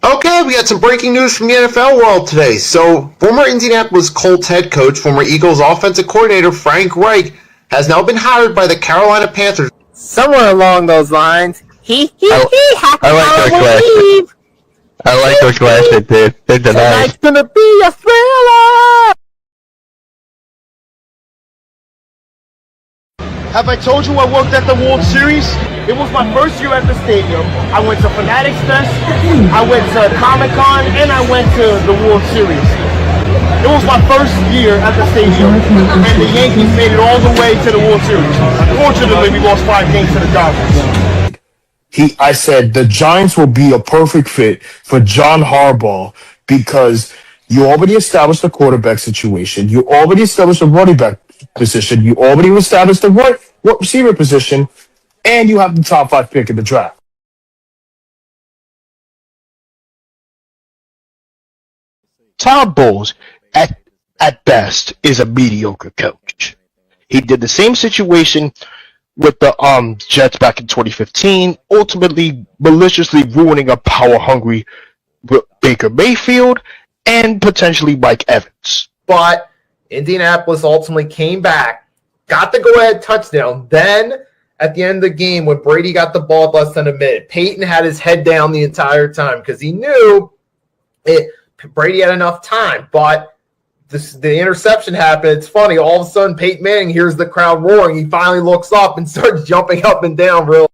Okay, we got some breaking news from the NFL world today. So, former Indianapolis Colts head coach, former Eagles offensive coordinator Frank Reich has now been hired by the Carolina Panthers. Somewhere along those lines. I, Happy I like those glasses. Halloween Eve. I like those glasses, dude. They're nice. Tonight's gonna be a thriller. Have I told you I worked at the World Series? It was my first year at the stadium. I went to Fanatics Fest, I went to Comic-Con, and I went to the World Series. It was my first year at the stadium, and the Yankees made it all the way to the World Series. Unfortunately, we lost 5 games to the Dodgers. I said the Giants will be a perfect fit for John Harbaugh because you already established the quarterback situation. You already established the running back position. You already established the wide receiver position, and you have the top 5 pick in the draft. Todd Bowles, at best, is a mediocre coach. He did the same situation with the Jets back in 2015, ultimately maliciously ruining a power-hungry Baker Mayfield and potentially Mike Evans. But Indianapolis ultimately came back, got the go-ahead touchdown. Then, at the end of the game, when Brady got the ball less than a minute, Peyton had his head down the entire time because he knew Brady had enough time. But the interception happened. It's funny. All of a sudden, Peyton Manning hears the crowd roaring. He finally looks up and starts jumping up and down real.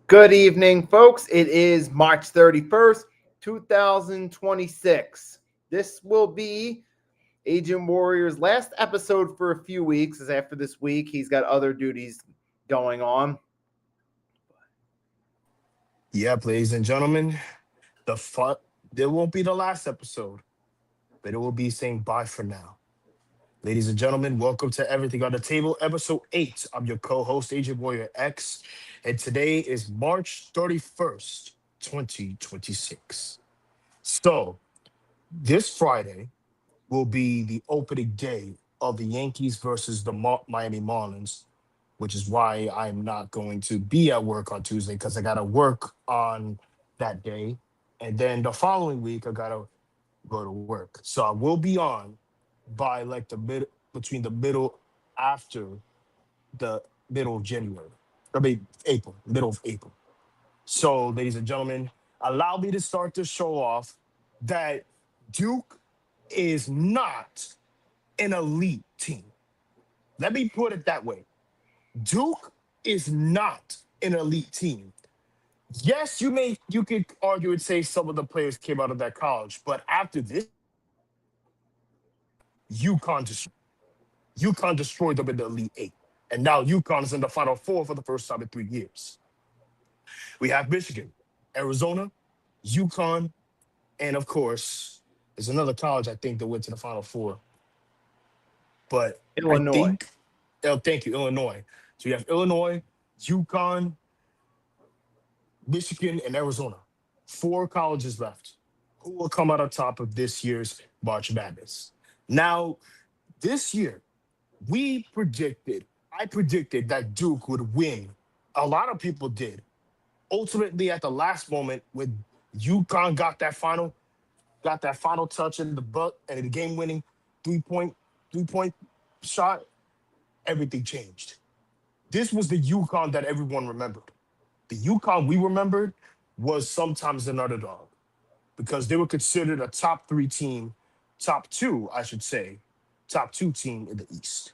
Good evening, folks. It is March 31st, 2026. This will be Agent Warrior's last episode for a few weeks, as after this week, he's got other duties going on. Yep, ladies and gentlemen, there won't be the last episode, but it will be saying bye for now. Ladies and gentlemen, welcome to Everything on the Table, episode 8. I'm your co-host, Agent Warrior X, and today is March 31st, 2026. So, this Friday will be the opening day of the Yankees versus the Miami Marlins, which is why I'm not going to be at work on Tuesday because I got to work on that day. And then the following week, I got to go to work. So I will be on by like between the middle after the middle of January. I mean, April, middle of April. So, ladies and gentlemen, allow me to start the show off that Duke is not an elite team. Let me put it that way. Duke is not an elite team. Yes, you could argue and say some of the players came out of that college, but after this, UConn destroyed them in the Elite Eight. And now UConn is in the Final Four for the first time in 3 years. We have Michigan, Arizona, UConn, and of course, there's another college I think that went to the Final Four. But Illinois. Thank you, Illinois. So you have Illinois, UConn, Michigan, and Arizona. 4 colleges left. Who will come out on top of this year's March Madness? Now, this year, I predicted that Duke would win. A lot of people did. Ultimately, at the last moment, when UConn got that final touch in the butt and the game-winning three-point shot, everything changed. This was the UConn that everyone remembered. The UConn we remembered was sometimes an underdog because they were considered a top 2 team in the East.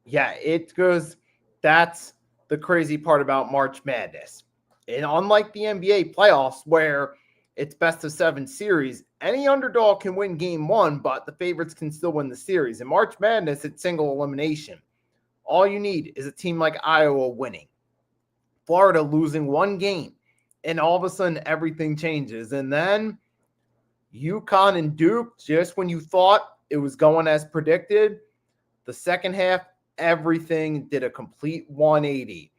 Yeah, it goes. That's the crazy part about March Madness. And unlike the NBA playoffs, where it's best of 7 series, any underdog can win game 1, but the favorites can still win the series. In March Madness, it's single elimination. All you need is a team like Iowa winning, Florida losing 1 game, and all of a sudden everything changes. And then UConn and Duke, just when you thought it was going as predicted, the second half, everything did a complete 180.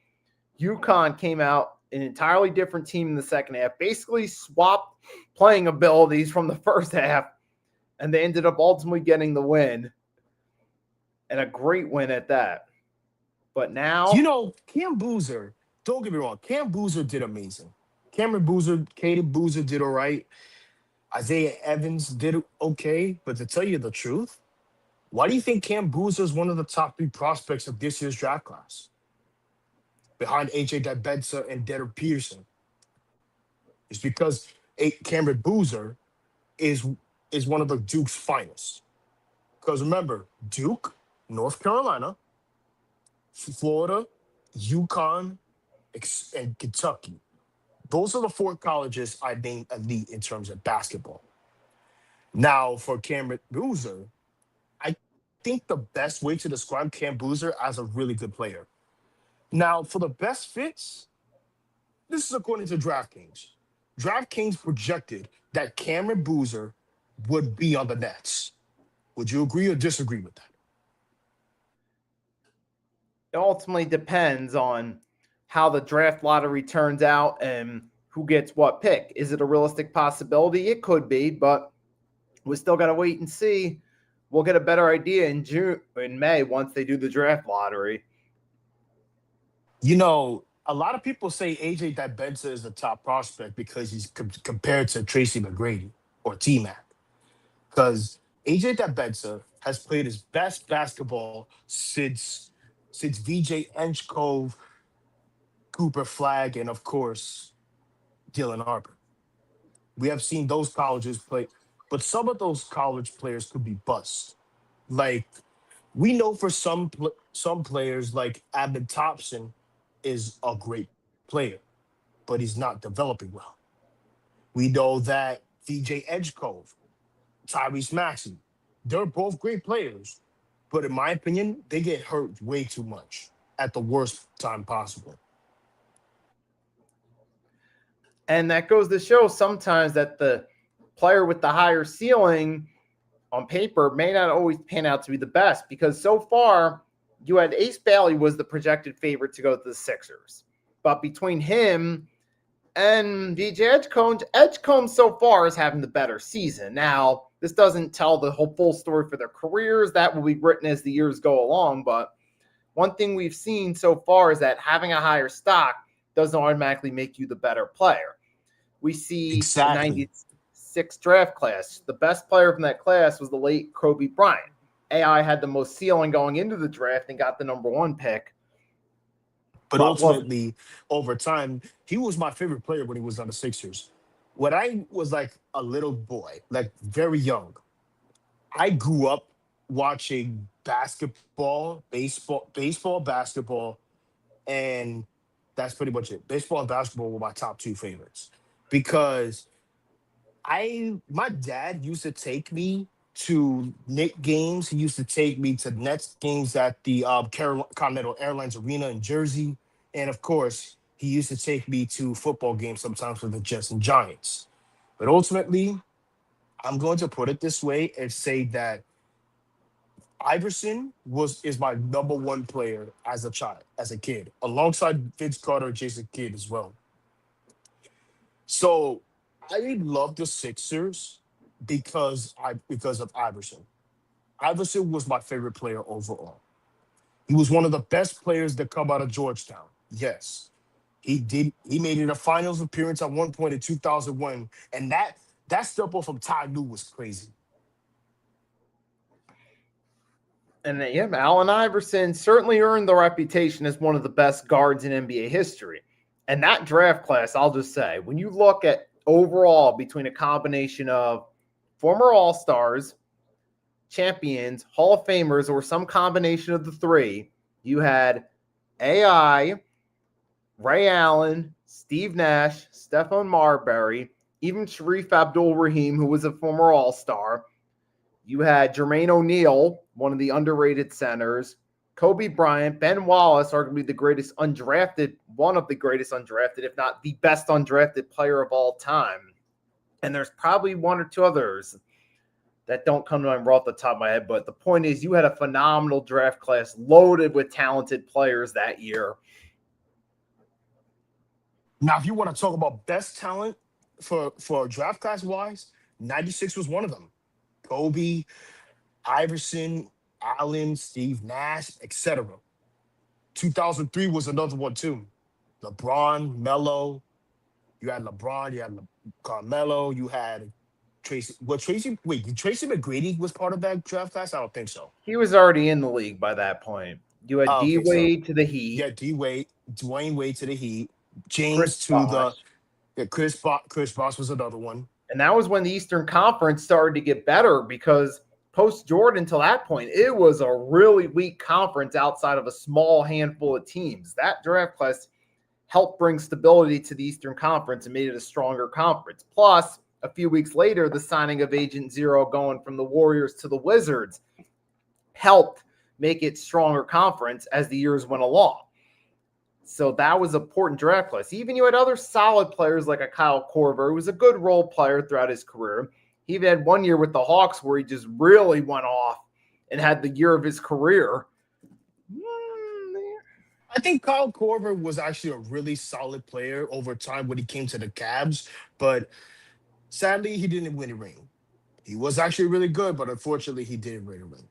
UConn came out an entirely different team in the second half, basically swapped playing abilities from the first half, and they ended up ultimately getting the win, and a great win at that. But now, Cam Boozer, don't get me wrong, Cam Boozer did amazing. Cameron Boozer, Katie Boozer did all right. Isaiah Evans did okay. But to tell you the truth, why do you think Cam Boozer is one of the top 3 prospects of this year's draft class? Behind AJ Dibedza and Derek Peterson. It's because Cameron Boozer is one of the Duke's finest. Because remember, Duke, North Carolina, Florida, UConn, and Kentucky. Those are the 4 colleges I named elite in terms of basketball. Now, for Cameron Boozer, I think the best way to describe Cam Boozer as a really good player. Now, for the best fits, this is according to DraftKings. DraftKings projected that Cameron Boozer would be on the Nets. Would you agree or disagree with that? it ultimately depends on how the draft lottery turns out and who gets what pick. Is it a realistic possibility? It could be, but we still got to wait and see. We'll get a better idea in May once they do the draft lottery. A lot of people say AJ Dibedza is the top prospect because he's compared to Tracy McGrady or T-Mac. Because AJ Dibedza has played his best basketball since VJ Enchkov, Cooper Flagg, and of course, Dylan Harper. We have seen those colleges play, but some of those college players could be bust. Like, we know for some players, like Abin Thompson is a great player, but he's not developing well. We know that VJ Edgecove, Tyrese Maxey, they're both great players, but in my opinion, they get hurt way too much at the worst time possible. And that goes to show sometimes that the player with the higher ceiling on paper may not always pan out to be the best, because so far you had Ace Bailey was the projected favorite to go to the Sixers. But between him and VJ Edgecombe so far is having the better season. Now, this doesn't tell the whole full story for their careers. That will be written as the years go along. But one thing we've seen so far is that having a higher stock doesn't automatically make you the better player. We see the 96 draft class. The best player from that class was the late Kobe Bryant. AI had the most ceiling going into the draft and got the number 1 pick. But ultimately, over time, he was my favorite player when he was on the Sixers. When I was like a little boy, like very young, I grew up watching basketball, basketball, and that's pretty much it. Baseball and basketball were my top 2 favorites because my dad used to take me to Knicks games. He used to take me to Nets games at the Continental Airlines Arena in Jersey. And of course, he used to take me to football games sometimes with the Jets and Giants. But ultimately, I'm going to put it this way and say that Iverson is my number 1 player as a kid, alongside Vince Carter and Jason Kidd as well. So I love the Sixers because of Iverson. Iverson was my favorite player overall. He was one of the best players that come out of Georgetown. Yes, he did. He made it a finals appearance at one point in 2001, and that step off from Ty Lue was crazy. And Allen Iverson certainly earned the reputation as one of the best guards in NBA history. And that draft class, I'll just say, when you look at overall between a combination of former All-Stars, champions, Hall of Famers, or some combination of the 3, you had AI, Ray Allen, Steve Nash, Stephon Marbury, even Shareef Abdul-Rahim, who was a former All-Star. You had Jermaine O'Neal, one of the underrated centers, Kobe Bryant, Ben Wallace, arguably one of the greatest undrafted, if not the best undrafted player of all time. And there's probably 1 or 2 others that don't come to mind right off the top of my head. But the point is, you had a phenomenal draft class loaded with talented players that year. Now, if you want to talk about best talent for draft class wise, 96 was one of them. Kobe, Iverson, Allen, Steve Nash, etc. 2003 was another one too. LeBron, Melo. You had LeBron, you had Carmelo, you had Tracy. Well, did Tracy McGrady was part of that draft class? I don't think so. He was already in the league by that point. You had Oh, D okay, so Wade to the Heat. yeah, Dwayne Wade to the Heat, James Chris to Bosh. Chris Bosh was another one. And that was when the Eastern Conference started to get better because post Jordan till that point, it was a really weak conference outside of a small handful of teams. That draft class helped bring stability to the Eastern Conference and made it a stronger conference. Plus, a few weeks later, the signing of Agent Zero going from the Warriors to the Wizards helped make it stronger conference as the years went along. So that was an important draft class. Even you had other solid players like a Kyle Korver, who was a good role player throughout his career. He even had 1 year with the Hawks where he just really went off and had the year of his career. I think Kyle Korver was actually a really solid player over time when he came to the Cavs, but sadly, he didn't win a ring. He was actually really good, but unfortunately, he didn't win a ring.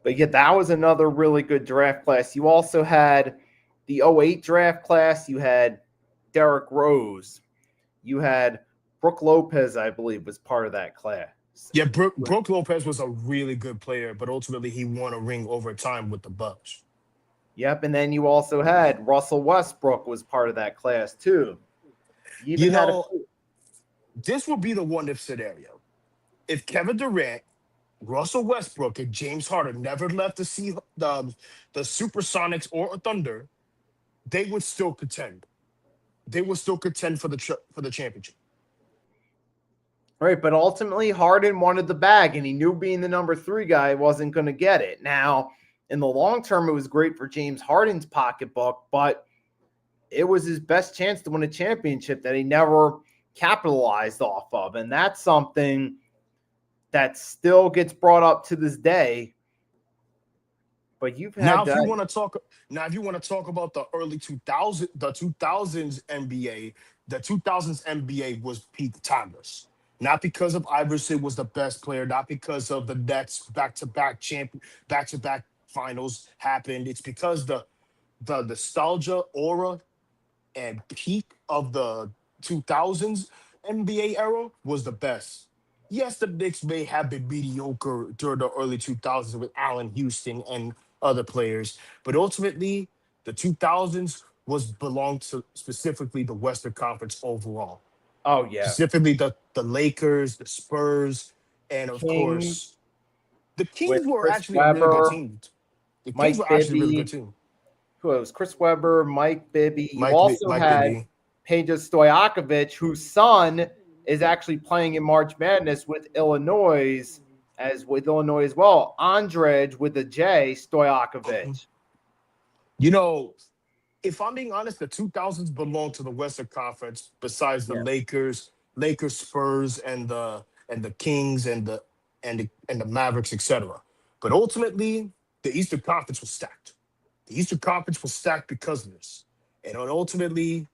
But yeah, that was another really good draft class. You also had the 08 draft class. You had Derrick Rose. You had Brook Lopez, I believe, was part of that class. Yeah, Brook Lopez was a really good player, but ultimately he won a ring over time with the Bucks. Yep, and then you also had Russell Westbrook was part of that class too. This would be the one-if scenario. If Kevin Durant, Russell Westbrook, and James Harden never left to see the Supersonics or Thunder, they would still contend. They would still contend for the championship. Right, but ultimately Harden wanted the bag, and he knew being the number 3 guy wasn't going to get it. Now, in the long term, it was great for James Harden's pocketbook, but it was his best chance to win a championship that he never capitalized off of, and that's something that still gets brought up to this day. But you've had if you want to talk about the early 2000s, the 2000s NBA, the 2000s NBA was peak timeless. Not because of Iverson was the best player, not because of the Nets back-to-back finals happened. It's because the nostalgia, aura, and peak of the 2000s NBA era was the best. Yes, the Knicks may have been mediocre during the early 2000s with Allen Houston and other players, but ultimately the 2000s belonged to specifically the Western Conference overall. Oh, yeah. Specifically the Lakers, the Spurs, and of course, the Kings were actually a really good team. The Kings were actually a really good team. Who else? Chris Webber, Mike Bibby. You also had Peja Stojakovic, whose son is actually playing in March Madness with Illinois as well. Andrej with a J, Stojakovic. You know, if I'm being honest, the 2000s belong to the Western Conference. Besides the Lakers, Spurs, and the Kings and the Mavericks, etc. But ultimately, the Eastern Conference was stacked. The Eastern Conference was stacked because of this, and ultimately,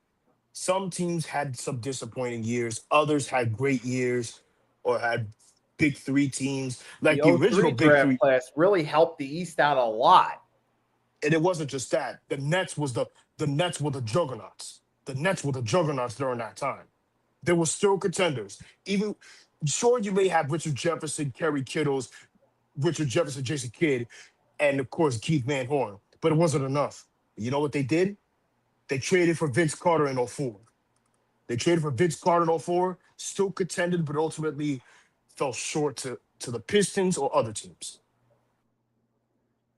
some teams had some disappointing years. Others had great years, or had big 3 teams. Like the original big 3 class really helped the East out a lot. And it wasn't just that. The Nets were the juggernauts. The Nets were the juggernauts during that time. They were still contenders. Even sure, you may have Richard Jefferson, Kerry Kittles, Jason Kidd, and of course Keith Van Horn. But it wasn't enough. You know what they did? They traded for Vince Carter in 2004. Still contended, but ultimately fell short to the Pistons or other teams.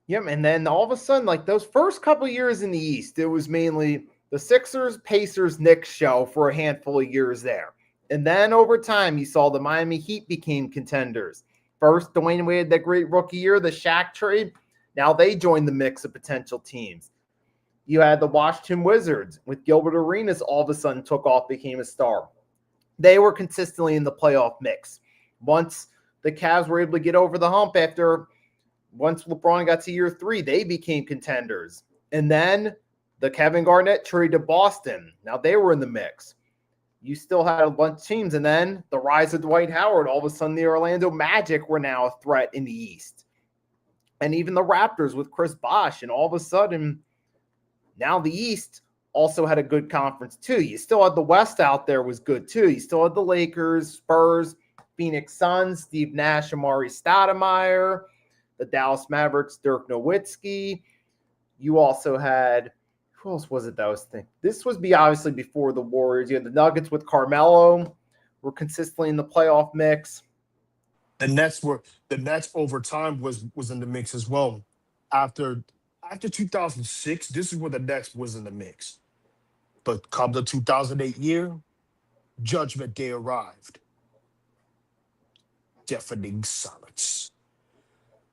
Yep, and then all of a sudden, like those first couple of years in the East, it was mainly the Sixers, Pacers, Knicks show for a handful of years there. And then over time, you saw the Miami Heat became contenders. First, Dwayne Wade had that great rookie year, the Shaq trade. Now they joined the mix of potential teams. You had the Washington Wizards with Gilbert Arenas all of a sudden took off, became a star. They were consistently in the playoff mix. Once the Cavs were able to get over the hump once LeBron got to year 3, they became contenders. And then the Kevin Garnett trade to Boston. Now they were in the mix. you still had a bunch of teams. And then the rise of Dwight Howard, all of a sudden the Orlando Magic were now a threat in the East. And even the Raptors with Chris Bosh. And all of a sudden, now the East also had a good conference too. You still had the West out there was good too. You still had the Lakers, Spurs, Phoenix Suns, Steve Nash, Amari Stoudemire, the Dallas Mavericks, Dirk Nowitzki. You also had, who else was it that was thinking? This was obviously before the Warriors. You had the Nuggets with Carmelo, were consistently in the playoff mix. The Nets over time was in the mix as well. After 2006, this is where the Nets was in the mix. But come the 2008 year, Judgment Day arrived. Deafening silence.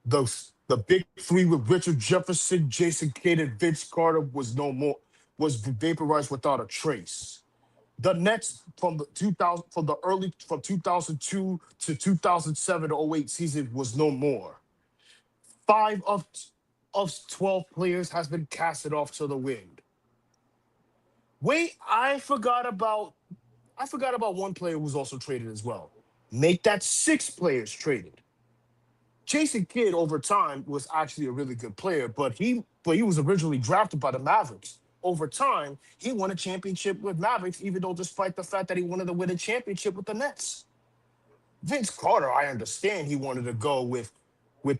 The big three with Richard Jefferson, Jason Kidd, and Vince Carter was vaporized without a trace. The Nets from 2002 to 2007 to 08 season was no more. 5 of 12 players has been casted off to the wind. Wait, I forgot about one player who was also traded as well. Make that 6 players traded. Jason Kidd over time was actually a really good player, but he was originally drafted by the Mavericks. Over time, he won a championship with Mavericks, even though despite the fact that he wanted to win a championship with the Nets. Vince Carter, I understand he wanted to go with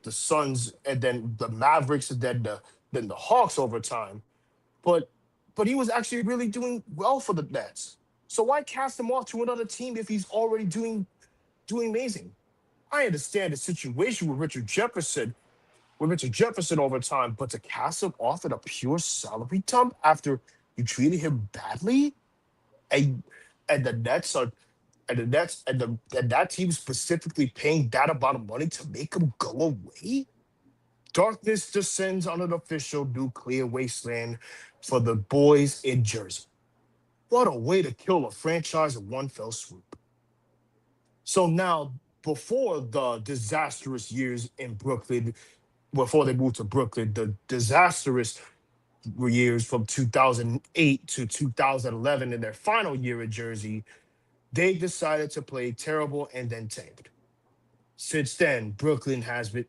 the Suns and then the Mavericks and then the Hawks over time. But he was actually really doing well for the Nets. So why cast him off to another team if he's already doing amazing? I understand the situation with Richard Jefferson over time, but to cast him off at a pure salary dump after you treated him badly, and that team specifically paying that amount of money to make him go away? Darkness descends on an official nuclear wasteland for the boys in Jersey. What a way to kill a franchise in one fell swoop. So now, before the disastrous years in Brooklyn, before they moved to Brooklyn, the disastrous years from 2008 to 2011 in their final year in Jersey, they decided to play terrible and then tanked. Since then, Brooklyn and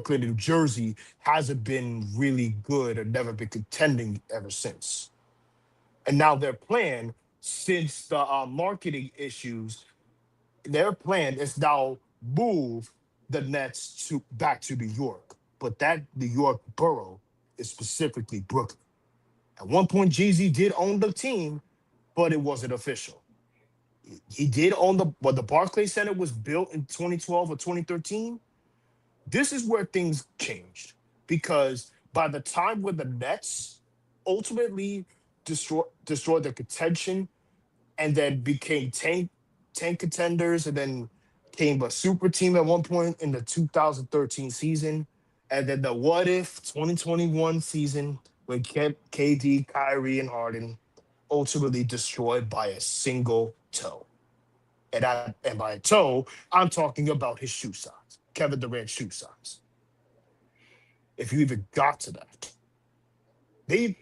New Jersey hasn't been really good or never been contending ever since. And now their plan, since the marketing issues, their plan is now move the Nets back to New York. But that New York borough is specifically Brooklyn. At one point, Jay-Z did own the team, but it wasn't official. He did own the Barclays Center was built in 2012 or 2013. This is where things changed, because by the time when the Nets ultimately destroyed their contention and then became tank contenders and then became a super team at one point in the 2013 season, and then the what if 2021 season when KD, Kyrie, and Harden ultimately destroyed by a single toe. And by a toe, I'm talking about his shoe size, Kevin Durant's shoe size. If you even got to that. They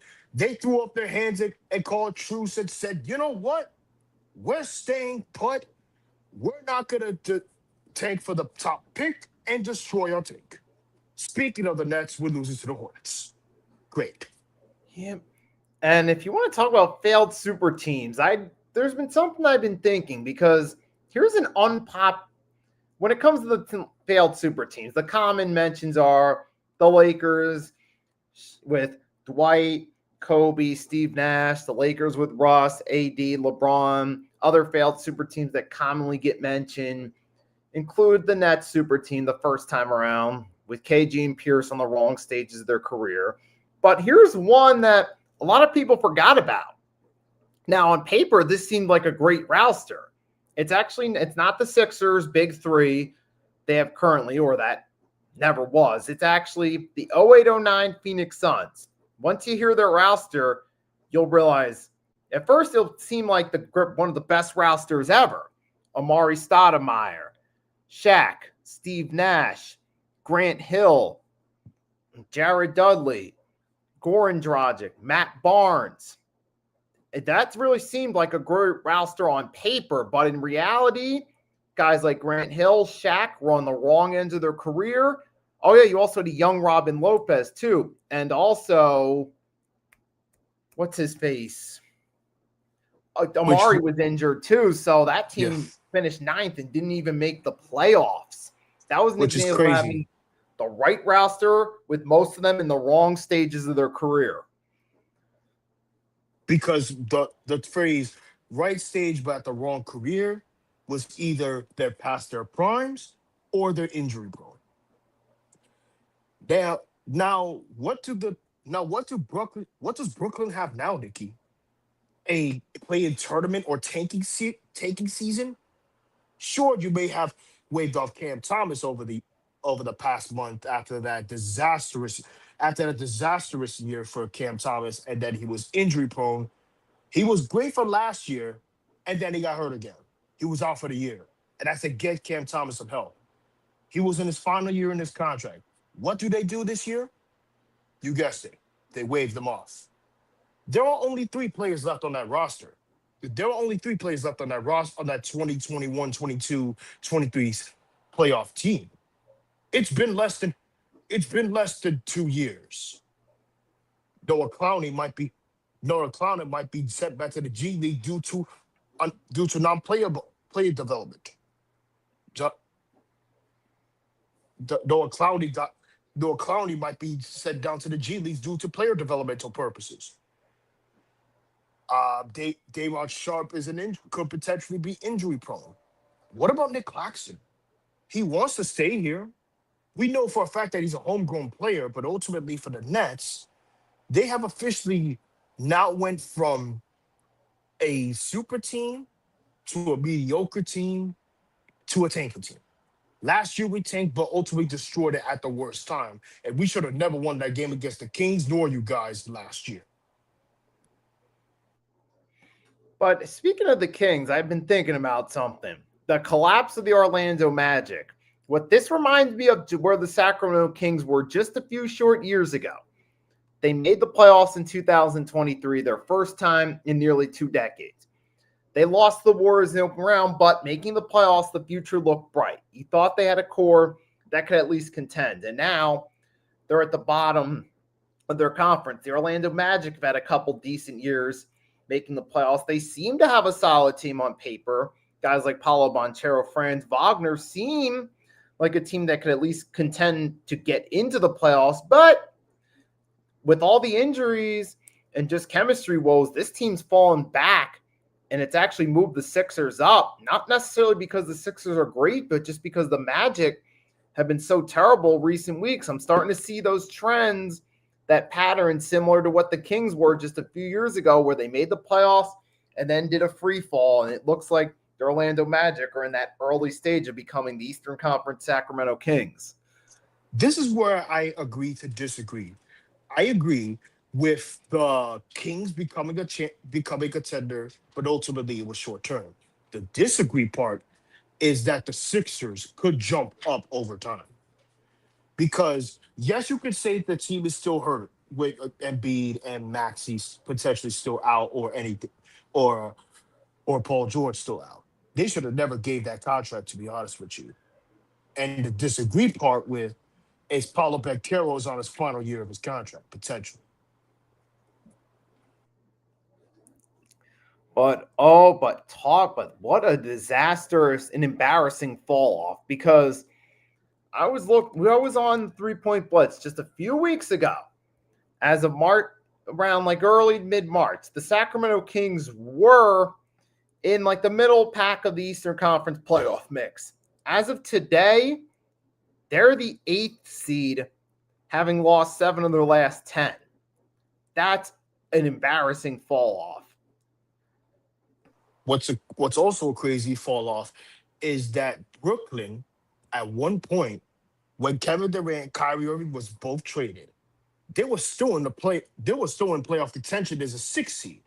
threw up their hands and called truce and said, you know what? We're staying put. We're not going to tank for the top pick and destroy our tank. Speaking of the Nets, we're losing to the Hornets. Great. Yeah. And if you want to talk about failed super teams, there's been something I've been thinking, because here's an when it comes to the failed super teams, the common mentions are the Lakers with Dwight, Kobe, Steve Nash, the Lakers with Russ, AD, LeBron. Other failed super teams that commonly get mentioned include the Nets super team the first time around with KG and Pierce on the wrong stages of their career. But here's one that a lot of people forgot about. Now, on paper, this seemed like a great roster. It's not the Sixers' big three they have currently, or that never was. It's actually the 08-09 Phoenix Suns. Once you hear their roster, you'll realize at first it'll seem like one of the best rosters ever. Amari Stoudemire, Shaq, Steve Nash, Grant Hill, Jared Dudley, Goran Dragic, Matt Barnes. That's really seemed like a great roster on paper, but in reality, guys like Grant Hill, Shaq were on the wrong ends of their career. Oh yeah, you also had a young Robin Lopez too, and also what's his face? Amari was injured too, so that team finished 9th and didn't even make the playoffs. That was an example of having the right roster with most of them in the wrong stages of their career. Because the phrase "right stage but at the wrong career" was either they're past their primes or they're injury prone. Now what does Brooklyn have now, Nikki? A play-in tournament or tanking season? Sure, you may have waved off Cam Thomas over the past month after that disastrous year for Cam Thomas, and then he was injury prone. He was great for last year, and then he got hurt again. He was out for the year, and I said, get Cam Thomas some help. He was in his final year in his contract. What do they do this year? You guessed it. They waved them off. There are only 3 players left on that roster. There are only 3 players left on that roster, on that 2021, 22, 23 playoff team. It's been less than 2 years. Noah Clowney might be sent back to the G League due to non-player development. Noah Clowney might be sent down to the G League due to player developmental purposes. Daymond Sharp could potentially be injury prone. What about Nick Claxton? He wants to stay here. We know for a fact that he's a homegrown player, but ultimately for the Nets, they have officially now went from a super team to a mediocre team to a tanking team. Last year we tanked, but ultimately destroyed it at the worst time. And we should have never won that game against the Kings, nor you guys last year. But speaking of the Kings, I've been thinking about something. The collapse of the Orlando Magic. What this reminds me of where the Sacramento Kings were just a few short years ago. They made the playoffs in 2023, their first time in nearly 2 decades. They lost the Warriors in the open round, but making the playoffs, the future looked bright. You thought they had a core that could at least contend. And now they're at the bottom of their conference. The Orlando Magic have had a couple decent years making the playoffs. They seem to have a solid team on paper. Guys like Paolo Banchero, Franz Wagner seem like a team that could at least contend to get into the playoffs. But with all the injuries and just chemistry woes, this team's fallen back, and it's actually moved the Sixers up. Not necessarily because the Sixers are great, but just because the Magic have been so terrible recent weeks. I'm starting to see those trends, that pattern similar to what the Kings were just a few years ago, where they made the playoffs and then did a free fall. And it looks like the Orlando Magic are in that early stage of becoming the Eastern Conference Sacramento Kings. This is where I agree to disagree. I agree with the Kings becoming a contender, but ultimately it was short term. The disagree part is that the Sixers could jump up over time. Because yes, you could say the team is still hurt with Embiid and Maxey potentially still out, or anything, or Paul George still out. They should have never gave that contract, to be honest with you. And the disagree part with is Paulo Banchero is on his final year of his contract, potentially. But what a disastrous and embarrassing fall off, because I was on 3-point blitz just a few weeks ago. As of March, around like early mid-March, the Sacramento Kings were in like the middle pack of the Eastern Conference playoff mix. As of today, they're the 8th seed, having lost 7 of their last 10. That's an embarrassing fall off. What's also a crazy fall off is that Brooklyn, at one point, when Kevin Durant, Kyrie Irving was both traded, they were still in playoff contention as a 6th seed.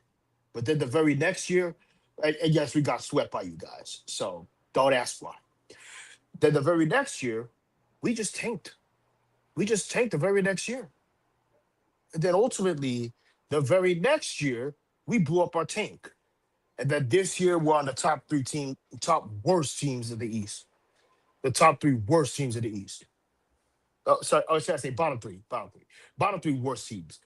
But then the very next year, and yes, we got swept by you guys, so don't ask why. Then the very next year, we just tanked. We just tanked the very next year. And then ultimately, the very next year, we blew up our tank. And that this year we're on the top worst teams of the East. The top three worst teams of the East. Oh, sorry, or should I say bottom three worst teams.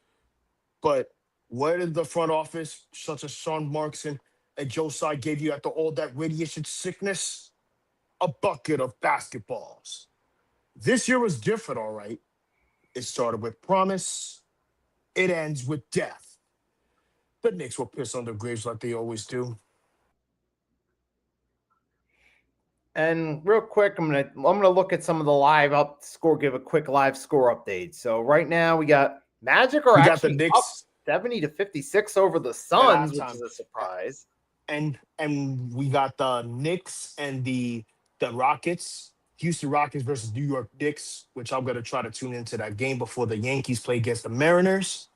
But where did the front office, such as Sean Markson and Joe Tsai, gave you after all that radiation sickness? A bucket of basketballs. This year was different, all right. It started with promise. It ends with death. The Knicks will piss on their graves like they always do. And real quick, I'm gonna look at some of the live up score, give a quick live score update. So right now we got Magic are We got the actually up Knicks 70-56 over the Suns, which halftime. is a surprise. and we got the Knicks and the Rockets. Houston Rockets versus New York Knicks, which I'm gonna try to tune into that game before the Yankees play against the Mariners.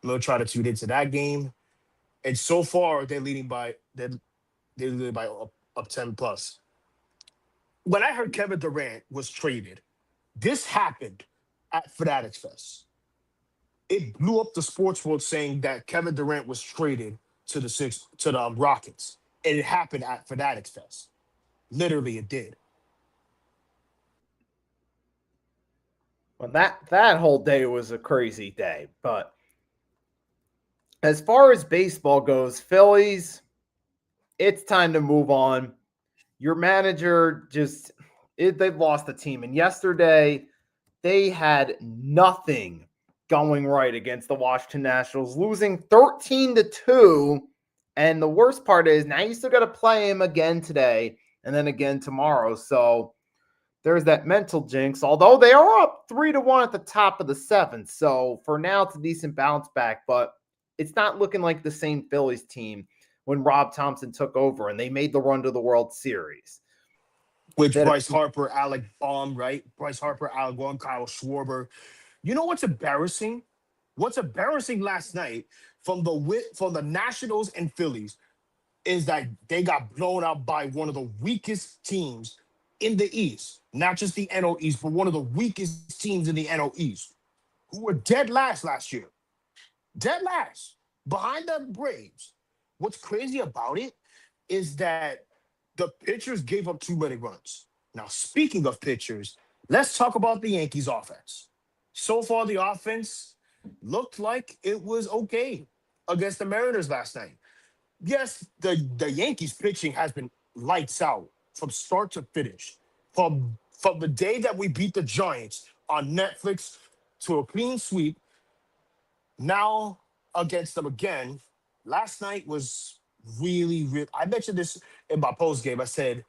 I'm gonna try to tune into that game. And so far, they're leading by up 10 plus. When I heard Kevin Durant was traded, this happened at Fanatics Fest. It blew up the sports world saying that Kevin Durant was traded to the Rockets. And it happened at Fanatics Fest. Literally, it did. Well, that whole day was a crazy day. But as far as baseball goes, Phillies, it's time to move on. Your manager they've lost the team. And yesterday, they had nothing going right against the Washington Nationals, losing 13-2. And the worst part is now you still got to play him again today and then again tomorrow. So there's that mental jinx, although they are up 3-1 at the top of the seventh. So for now, it's a decent bounce back, but it's not looking like the same Phillies team when Rob Thompson took over and they made the run to the World Series. Which Bryce Harper, Alec Baum, right? Bryce Harper, Alec Baum, Kyle Schwarber. You know what's embarrassing? What's embarrassing last night from the Nationals and Phillies is that they got blown out by one of the weakest teams in the East. Not just the NL East, but one of the weakest teams in the NL East, who were dead last year. Dead last. Behind the Braves. What's crazy about it is that the pitchers gave up too many runs. Now, speaking of pitchers, let's talk about the Yankees offense. So far, the offense looked like it was okay against the Mariners last night. Yes, the Yankees pitching has been lights out from start to finish. From the day that we beat the Giants on Netflix to a clean sweep, now against them again. Last night was really. I mentioned this in my post game. I said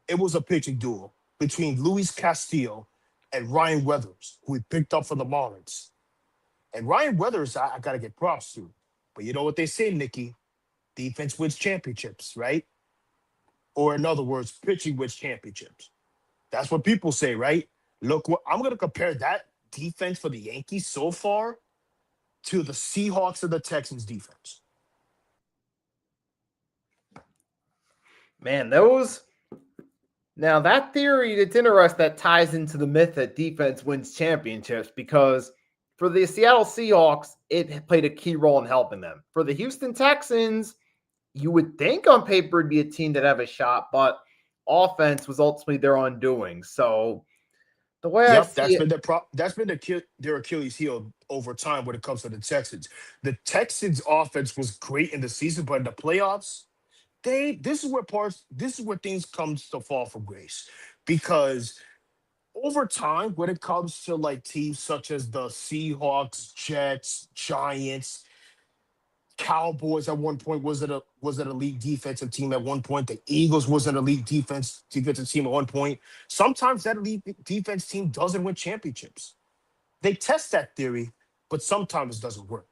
it was a pitching duel between Luis Castillo and Ryan Weathers, who we picked up for the Marlins. And Ryan Weathers, I got to get props to. But you know what they say, Nikki? Defense wins championships, right? Or in other words, pitching wins championships. That's what people say, right? Look, I'm going to compare that defense for the Yankees so far to the Seahawks and the Texans defense. Man, now that theory, it's interesting that ties into the myth that defense wins championships because for the Seattle Seahawks, it played a key role in helping them. For the Houston Texans, you would think on paper it'd be a team that have a shot, but offense was ultimately their undoing. So the way that's been their Achilles heel over time when it comes to the Texans. The Texans offense was great in the season, but in the playoffs, this is where things comes to fall from grace. Because over time, when it comes to like teams such as the Seahawks, Jets, Giants, Cowboys at one point was an elite defensive team at one point. The Eagles was an elite defensive team at one point. Sometimes that elite defense team doesn't win championships. They test that theory, but sometimes it doesn't work.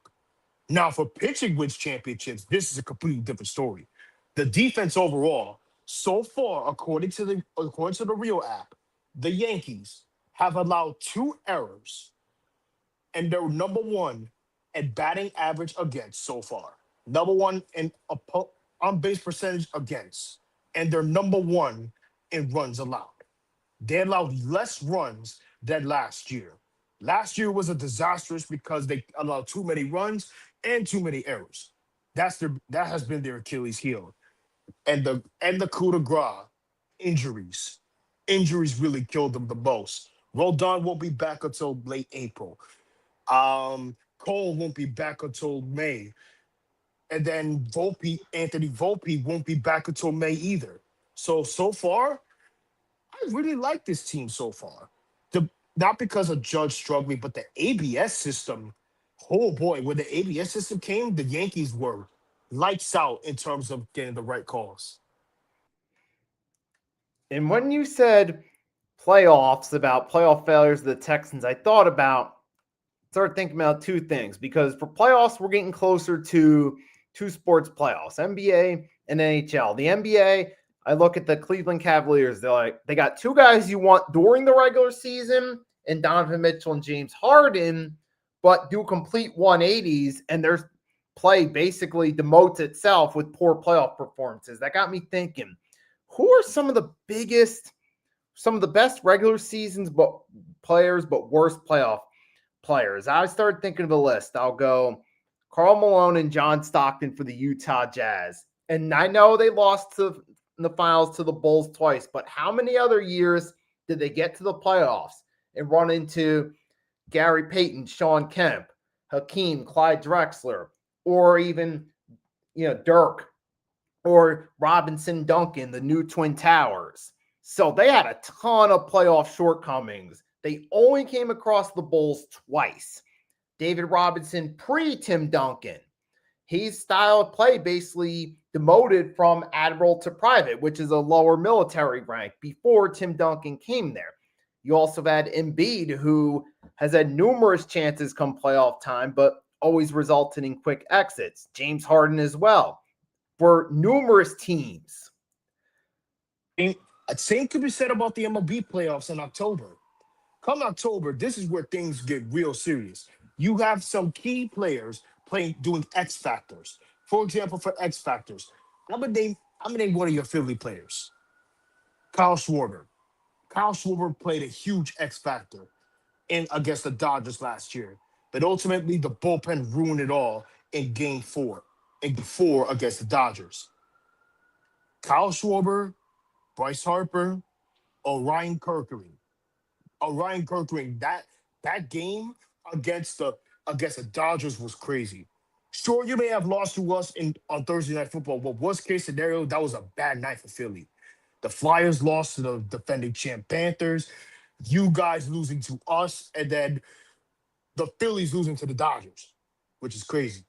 Now, for pitching wins championships, this is a completely different story. The defense overall, so far, according to the Real app, the Yankees have allowed 2 errors, and they're number 1 at batting average against so far. Number 1 in on-base percentage against, and they're number 1 in runs allowed. They allowed less runs than last year. Last year was a disastrous because they allowed too many runs and too many errors. That has been their Achilles heel. And the coup de grace, injuries. Injuries really killed them the most. Rodon won't be back until late April. Cole won't be back until May. And then Anthony Volpe won't be back until May either. So far, I really like this team so far. Not because of Judge struggling, but the ABS system. Oh boy, when the ABS system came, the Yankees were lights out in terms of getting the right calls. And when you said playoffs, about playoff failures of the Texans, I started thinking about two things, because for playoffs, we're getting closer to two sports playoffs, NBA and NHL. The NBA, I look at the Cleveland Cavaliers. They got two guys you want during the regular season, and Donovan Mitchell and James Harden, but do complete 180s, and their play basically demotes itself with poor playoff performances. That got me thinking, who are some of the best regular seasons players, but worst playoff players? I started thinking of a list. I'll go Karl Malone and John Stockton for the Utah Jazz. And I know they lost in the finals to the Bulls twice, but how many other years did they get to the playoffs and run into Gary Payton, Sean Kemp, Hakeem, Clyde Drexler, or even Dirk or Robinson Duncan, the new Twin Towers? So they had a ton of playoff shortcomings. They only came across the Bulls twice. David Robinson pre-Tim Duncan. His style of play basically demoted from admiral to private, which is a lower military rank, before Tim Duncan came there. You also had Embiid, who has had numerous chances come playoff time, but always resulted in quick exits. James Harden as well, for numerous teams. Same could be said about the MLB playoffs in October. Come October, this is where things get real serious. You have some key players doing X factors. For example, for X factors, I'm gonna name one of your Philly players, Kyle Schwarber. Kyle Schwarber played a huge X factor against the Dodgers last year, but ultimately the bullpen ruined it all in Game 4 against the Dodgers. Kyle Schwarber, Bryce Harper, Orion Kerkering. That game against the Dodgers was crazy. Sure, you may have lost to us on Thursday Night Football, but worst case scenario, that was a bad night for Philly. The Flyers lost to the defending champ Panthers, you guys losing to us, and then the Phillies losing to the Dodgers, which is crazy.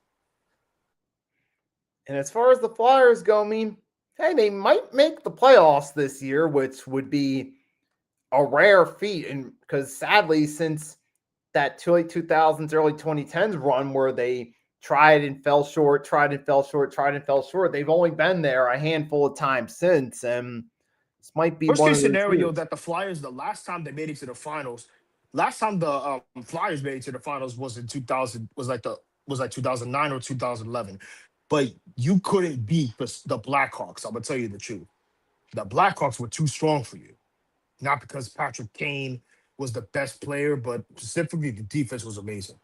And as far as the Flyers go, hey, they might make the playoffs this year, which would be a rare feat. And because sadly, since that late 2000s, early 2010s run where they tried and fell short, they've only been there a handful of times since. And this might be worst one case of the scenario years. that the Flyers, the last time they made it to the finals, last time the Flyers made it to the finals was in 2000, was like 2009 or 2011. But you couldn't beat the Blackhawks. I'm gonna tell you the truth. The Blackhawks were too strong for you. Not because Patrick Kane was the best player, but specifically the defense was amazing.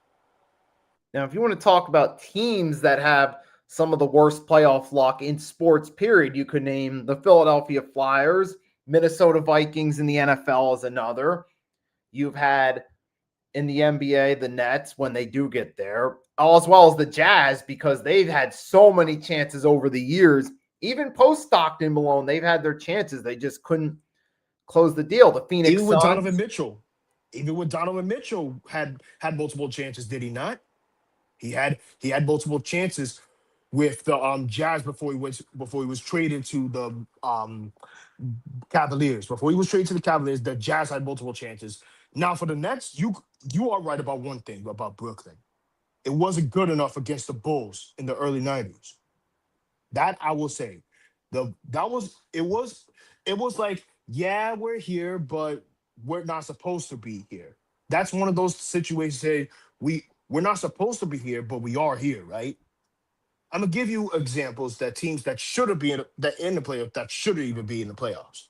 Now, if you want to talk about teams that have some of the worst playoff luck in sports, period, you could name the Philadelphia Flyers, Minnesota Vikings in the NFL as another. You've had in the NBA, the Nets, when they do get there, as well as the Jazz, because they've had so many chances over the years. Even post Stockton Malone, they've had their chances. They just couldn't close the deal. The Phoenix Even with Suns, Donovan Mitchell had multiple chances, did he not? He had multiple chances with the Jazz before he was traded to the Cavaliers. Before he was traded to the Cavaliers, the Jazz had multiple chances. Now for the Nets, you are right about one thing about Brooklyn. It wasn't good enough against the Bulls in the early 90s. That I will say. It was like, yeah, we're here, but we're not supposed to be here. That's one of those situations say we're not supposed to be here, but we are here, right? I'm gonna give you examples that teams that should have been in the playoffs that shouldn't even be in the playoffs.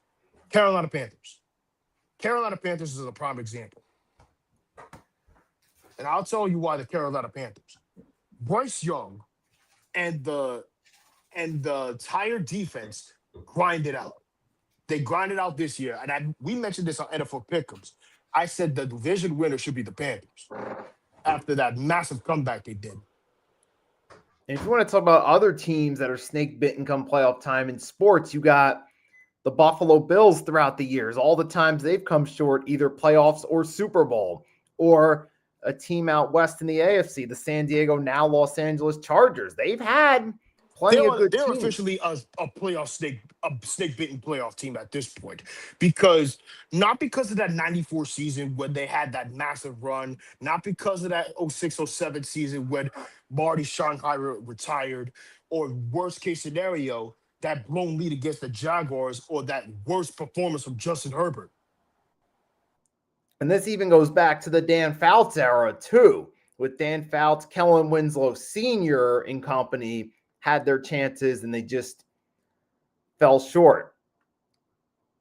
Carolina Panthers. Carolina Panthers is a prime example. And I'll tell you why the Carolina Panthers. Bryce Young and the entire defense grinded out. They grinded out this year, and we mentioned this on NFL Pick'ems. I said the division winner should be the Panthers after that massive comeback they did. And if you want to talk about other teams that are snake bitten come playoff time in sports, you got the Buffalo Bills throughout the years. All the times they've come short, either playoffs or Super Bowl, or a team out west in the AFC, the San Diego, now Los Angeles Chargers. They've had plenty of good They're teams. officially a snake bitten playoff team at this point, because not because of that 94 season when they had that massive run, not because of that 06-07 season when Marty Schottenheimer retired, or worst case scenario, that blown lead against the Jaguars, or that worst performance from Justin Herbert. And this even goes back to the Dan Fouts era too, with Dan Fouts, Kellen Winslow Sr. and company had their chances and they just fell short.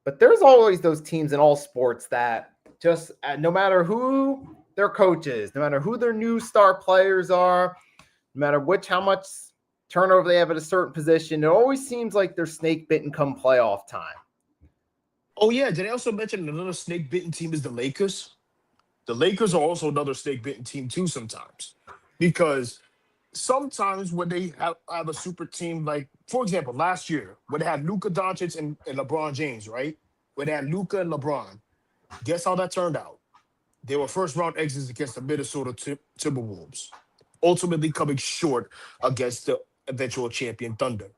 But there's always those teams in all sports that just, no matter who their coach is, no matter who their new star players are, no matter how much turnover they have at a certain position, it always seems like they're snake bitten come playoff time. Oh yeah, did I also mention another snake bitten team is the Lakers? The Lakers are also another snake bitten team too sometimes, because sometimes when they have a super team, like, for example, last year, when they had Luka Doncic and LeBron James, right? When they had Luka and LeBron, guess how that turned out? They were first-round exits against the Minnesota Timberwolves, ultimately coming short against the eventual champion Thunder.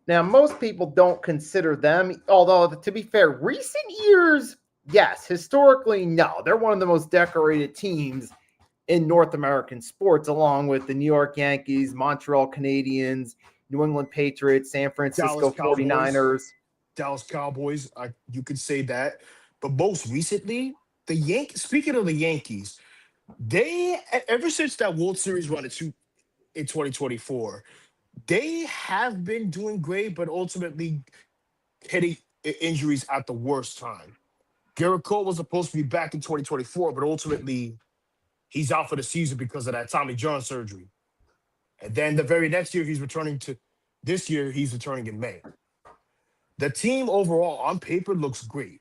Now, most people don't consider them, although, to be fair, recent years, yes. Historically, no. They're one of the most decorated teams in North American sports, along with the New York Yankees, Montreal Canadiens, New England Patriots, San Francisco 49ers. Dallas Cowboys, you could say that. But most recently, the Yankees, speaking of the Yankees, they, ever since that World Series run in 2024, they have been doing great, but ultimately hitting injuries at the worst time. Garrett Cole was supposed to be back in 2024, but ultimately he's out for the season because of that Tommy John surgery. And then the very next year, he's returning in May. The team overall on paper looks great.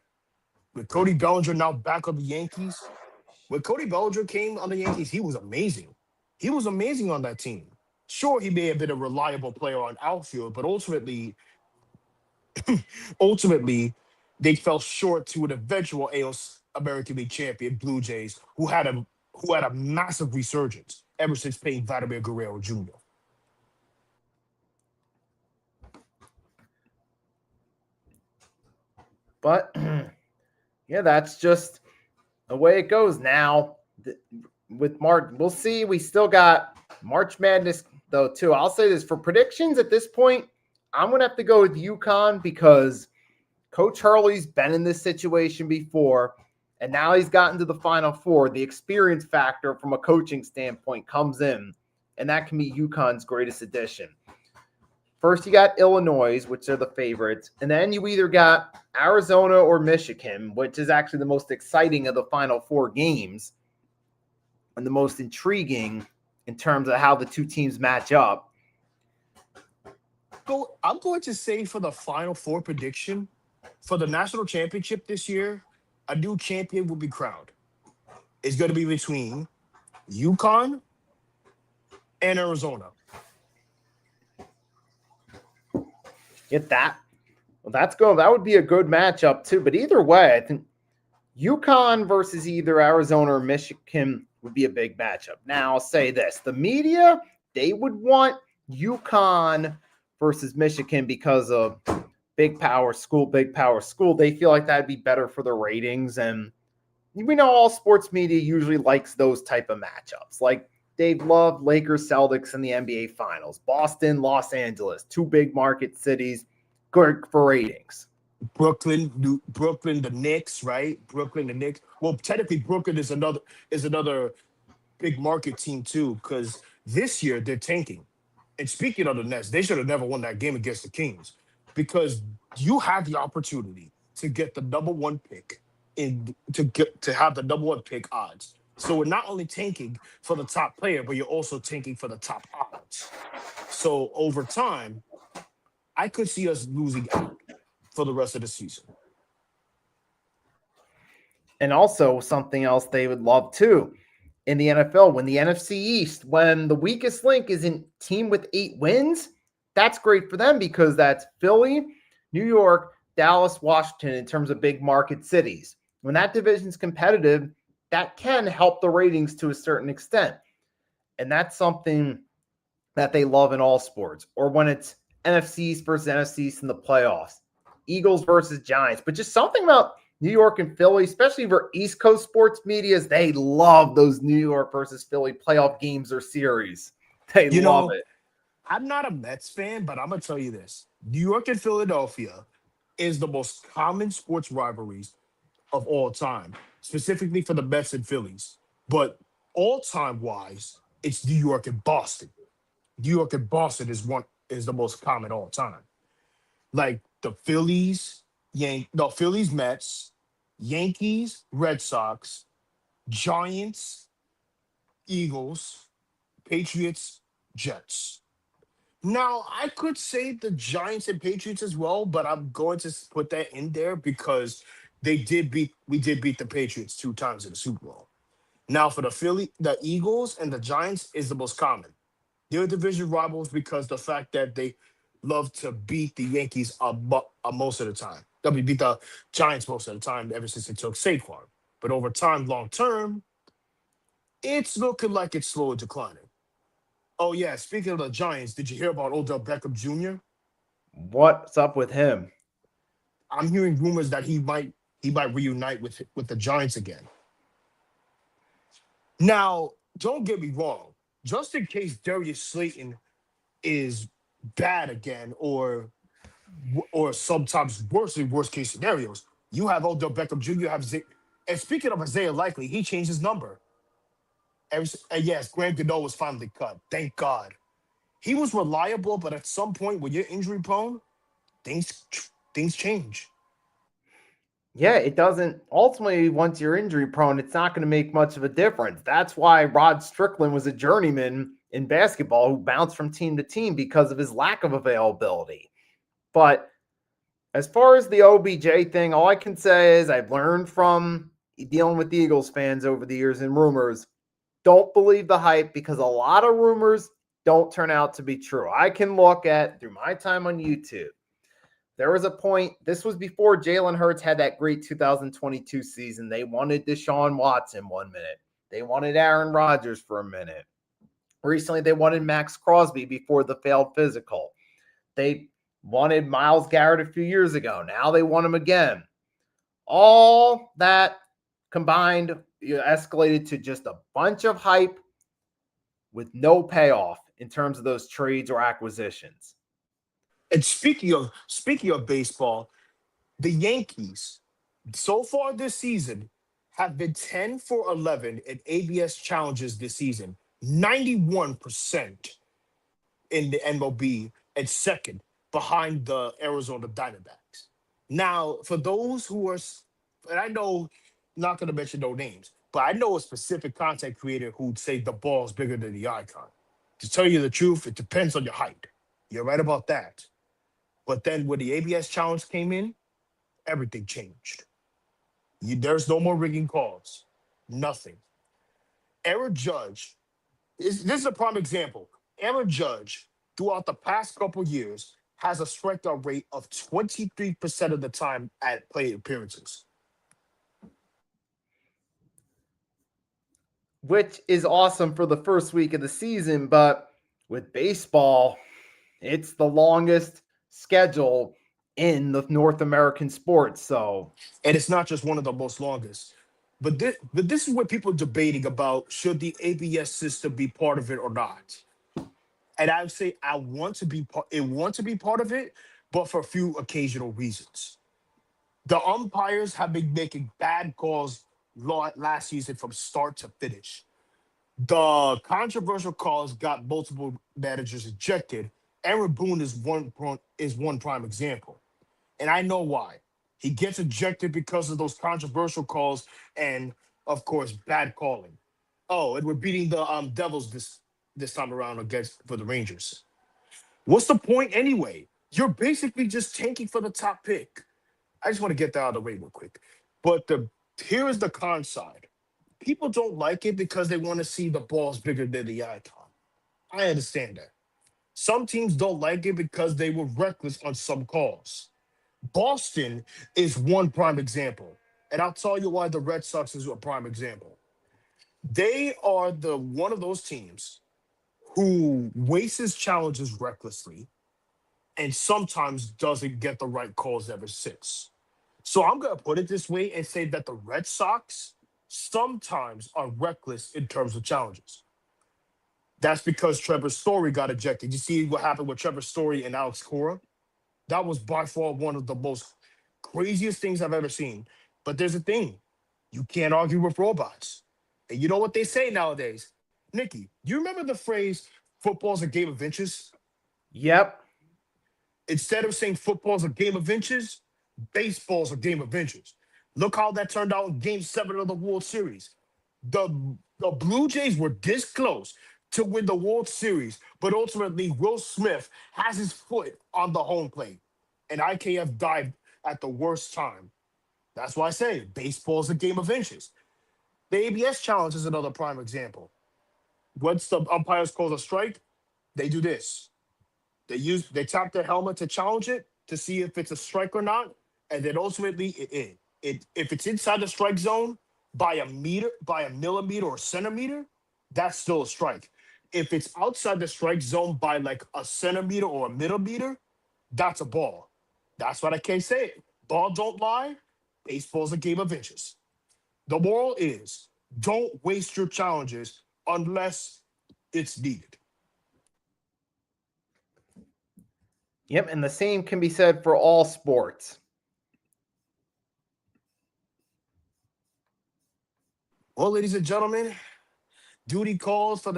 With Cody Bellinger now back on the Yankees. When Cody Bellinger came on the Yankees, he was amazing. He was amazing on that team. Sure, he may have been a reliable player on outfield, but ultimately, they fell short to an eventual AL American League champion, Blue Jays, who had a massive resurgence ever since paying Vladimir Guerrero Jr. But, yeah, that's just the way it goes now. With March, we'll see. We still got March Madness, though, too. I'll say this, for predictions at this point, I'm going to have to go with UConn because Coach Hurley's been in this situation before, and now he's gotten to the Final Four. The experience factor from a coaching standpoint comes in, and that can be UConn's greatest addition. First, you got Illinois, which are the favorites, and then you either got Arizona or Michigan, which is actually the most exciting of the Final Four games and the most intriguing in terms of how the two teams match up. I'm going to say for the Final Four prediction, for the national championship this year, a new champion will be crowned. It's going to be between UConn and Arizona. Get that? Well, that would be a good matchup too. But either way, I think UConn versus either Arizona or Michigan would be a big matchup. Now, I'll say this. The media, they would want UConn versus Michigan because of big power school. They feel like that'd be better for the ratings. And we know all sports media usually likes those type of matchups. Like they've loved Lakers, Celtics in the NBA Finals. Boston, Los Angeles, two big market cities, good for ratings. Brooklyn, the Knicks, right? Brooklyn, the Knicks. Well, technically, Brooklyn is another big market team too, because this year they're tanking. And speaking of the Nets, they should have never won that game against the Kings, because you had the opportunity to get the number one pick to have the number one pick odds So we're not only tanking for the top player, but you're also tanking for the top odds. So over time, I could see us losing out for the rest of the season. And also something else they would love too in the NFL, when the NFC East, when the weakest link is a team with 8 wins, that's great for them because that's Philly, New York, Dallas, Washington in terms of big market cities. When that division's competitive, that can help the ratings to a certain extent. And that's something that they love in all sports. Or when it's NFC East versus NFC East in the playoffs, Eagles versus Giants. But just something about New York and Philly, especially for East Coast sports medias, they love those New York versus Philly playoff games or series. They love it. I'm not a Mets fan, but I'm going to tell you this. New York and Philadelphia is the most common sports rivalries of all time, specifically for the Mets and Phillies. But all-time wise, it's New York and Boston. New York and Boston is the most common all time. Like the Phillies, Phillies, Mets, Yankees, Red Sox, Giants, Eagles, Patriots, Jets. Now, I could say the Giants and Patriots as well, but I'm going to put that in there because we did beat the Patriots 2 times in the Super Bowl. Now, for the Eagles and the Giants is the most common. They're division rivals because the fact that they love to beat the Yankees most of the time. They'll beat the Giants most of the time ever since they took Saquon. But over time, long term, it's looking like it's slowly declining. Oh, yeah. Speaking of the Giants, did you hear about Odell Beckham Jr.? What's up with him? I'm hearing rumors that he might reunite with the Giants again. Now, don't get me wrong. Just in case Darius Slayton is bad again, or sometimes worst case scenarios, you have Odell Beckham Jr. And speaking of Isaiah Likely, he changed his number. And yes, Graham Gano was finally cut. Thank God. He was reliable, but at some point when you're injury prone, things change. Yeah, it doesn't. Ultimately, once you're injury prone, it's not going to make much of a difference. That's why Rod Strickland was a journeyman in basketball who bounced from team to team because of his lack of availability. But as far as the OBJ thing, all I can say is I've learned from dealing with the Eagles fans over the years and rumors, don't believe the hype because a lot of rumors don't turn out to be true. I can look at, through my time on YouTube, there was a point, this was before Jalen Hurts had that great 2022 season. They wanted Deshaun Watson 1 minute. They wanted Aaron Rodgers for a minute. Recently, they wanted Max Crosby before the failed physical. They wanted Myles Garrett a few years ago. Now they want him again. All that combined escalated to just a bunch of hype with no payoff in terms of those trades or acquisitions. And speaking of baseball, the Yankees so far this season have been 10 for 11 in ABS challenges this season, 91% in the MLB, and second behind the Arizona Diamondbacks. Now, for those who are, and I know, not going to mention no names, but I know a specific content creator who'd say the ball's bigger than the icon. To tell you the truth, it depends on your height. You're right about that. But then when the ABS challenge came in, everything changed. There's no more rigging calls. Nothing. Aaron Judge, this is a prime example. Aaron Judge, throughout the past couple years, has a strikeout rate of 23% of the time at plate appearances. Which is awesome for the first week of the season, but with baseball, it's the longest schedule in the North American sports. So, and it's not just one of the most longest. But this is what people are debating about: should the ABS system be part of it or not? And I would say I want to be part of it, but for a few occasional reasons. The umpires have been making bad calls last season from start to finish. The controversial calls got multiple managers ejected. Aaron Boone is one prime example. And I know why. He gets ejected because of those controversial calls and, of course, bad calling. Oh, and we're beating the Devils this time around for the Rangers. What's the point anyway? You're basically just tanking for the top pick. I just want to get that out of the way real quick. But here is the con side. People don't like it because they want to see the balls bigger than the icon. I understand that. Some teams don't like it because they were reckless on some calls. Boston is one prime example. And I'll tell you why the Red Sox is a prime example. They are one of those teams who wastes challenges recklessly and sometimes doesn't get the right calls ever since. So I'm going to put it this way and say that the Red Sox sometimes are reckless in terms of challenges. That's because Trevor Story got ejected. You see what happened with Trevor Story and Alex Cora? That was by far one of the most craziest things I've ever seen. But there's a thing. You can't argue with robots. And you know what they say nowadays? Nikki, you remember the phrase, football's a game of inches? Yep. Instead of saying football's a game of inches, baseball's a game of inches. Look how that turned out in Game 7 of the World Series. The Blue Jays were this close to win the World Series, but ultimately Will Smith has his foot on the home plate, and IKF dived at the worst time. That's why I say baseball's a game of inches. The ABS challenge is another prime example. Once the umpires call a strike, they do this. They tap their helmet to challenge it to see if it's a strike or not, and then ultimately if it's inside the strike zone by a millimeter or a centimeter, that's still a strike. If it's outside the strike zone by like a centimeter or a millimeter, that's a ball. That's what I can't say it. Ball don't lie. Baseball's a game of inches. The moral is don't waste your challenges unless it's needed. Yep, and the same can be said for all sports. Well, ladies and gentlemen, duty calls for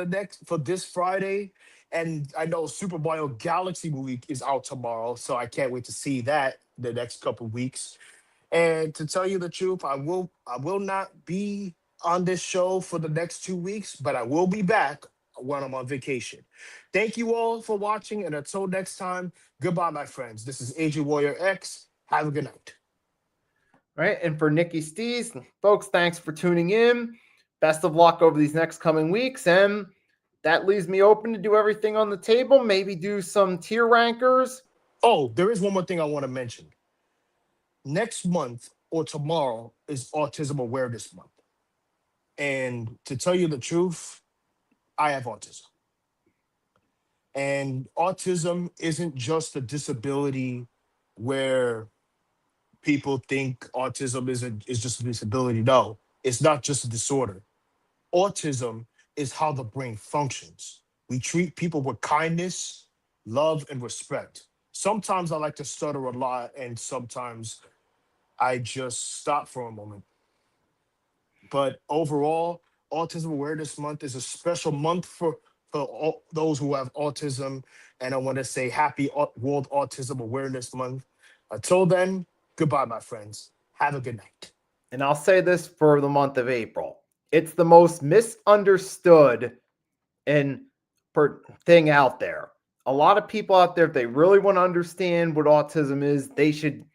this Friday. And I know Super Mario Galaxy Week is out tomorrow, so I can't wait to see that the next couple of weeks. And to tell you the truth, I will not be on this show for the next 2 weeks, but I will be back when I'm on vacation. Thank you all for watching, and until next time, goodbye, my friends. This is AJ Warrior X. Have a good night. All right, and for Nikki Stees, folks, thanks for tuning in. Best of luck over these next coming weeks, and that leaves me open to do everything on the table, maybe do some tier rankers. Oh, there is one more thing I want to mention. Next month or tomorrow is Autism Awareness Month. And to tell you the truth, I have autism. And autism isn't just a disability where people think autism is just a disability. No, it's not just a disorder. Autism is how the brain functions. We treat people with kindness, love, and respect. Sometimes I like to stutter a lot, and sometimes I just stop for a moment. But overall, Autism Awareness Month is a special month for all those who have autism. And I want to say happy World Autism Awareness Month. Until then, goodbye, my friends. Have a good night. And I'll say this for the month of April. It's the most misunderstood thing out there. A lot of people out there, if they really want to understand what autism is, they should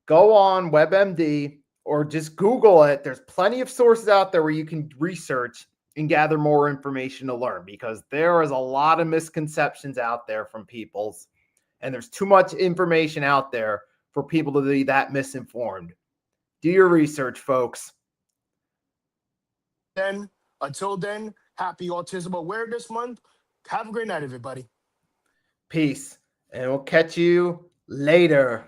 go on WebMD or just Google it. There's plenty of sources out there where you can research and gather more information to learn, because there is a lot of misconceptions out there from people's, and there's too much information out there for people to be that misinformed. Do your research, folks. Until then, happy Autism Awareness Month. Have a great night, everybody. Peace, and we'll catch you later.